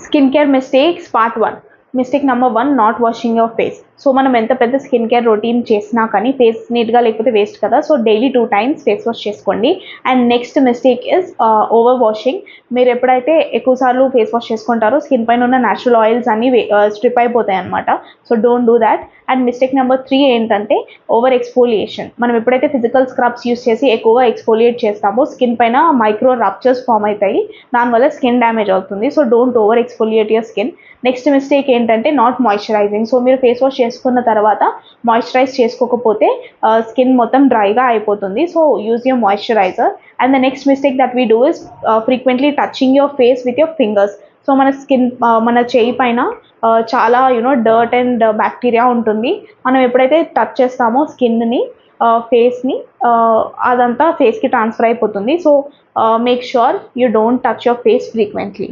Skin care mistakes part 1. Mistake number 1, not washing your face. So మనం ఎంత పెద్ద skin care routine చేసినా కానీ ఫేస్ నీట్గా లేకపోతే వేస్ట్ కదా. So daily 2 times face wash చేసుకోండి. And next mistake is over washing. మీరు ఎప్పుడైతే ఎక్కువసార్లు ఫేస్ వాష్ చేసుకుంటారో స్కిన్ పైన ఉన్న న్యాచురల్ ఆయిల్స్ అన్ని స్ట్రిప్ అయిపోతాయి అనమాట. So don't do that. And mistake number 3 ఏంటంటే ఓవర్ ఎక్స్ఫోలియేషన్. మనం ఎప్పుడైతే ఫిజికల్ స్క్రబ్స్ యూస్ చేసి ఎక్కువగా ఎక్స్ఫోలియేట్ చేస్తామో స్కిన్ పైన మైక్రో రప్చర్స్ ఫామ్ అవుతాయి, దానివల్ల స్కిన్ డ్యామేజ్ అవుతుంది. So don't over exfoliate your skin. Next mistake ఏంటంటే నాట్ మాయిశ్చరైజింగ్. సో మీరు ఫేస్ వాష్ చేసుకున్న తర్వాత మాయిశ్చరైజ్ చేసుకోకపోతే స్కిన్ మొత్తం డ్రైగా అయిపోతుంది. So use your moisturiser. And the next mistake that we do is frequently touching your face with your fingers. So మన skin మన చేయి పైన చాలా డర్ట్ అండ్ బ్యాక్టీరియా ఉంటుంది. మనం ఎప్పుడైతే టచ్ చేస్తామో స్కిన్ని ఫేస్ని అదంతా ఫేస్కి ట్రాన్స్ఫర్ అయిపోతుంది. So make sure you don't touch your face frequently.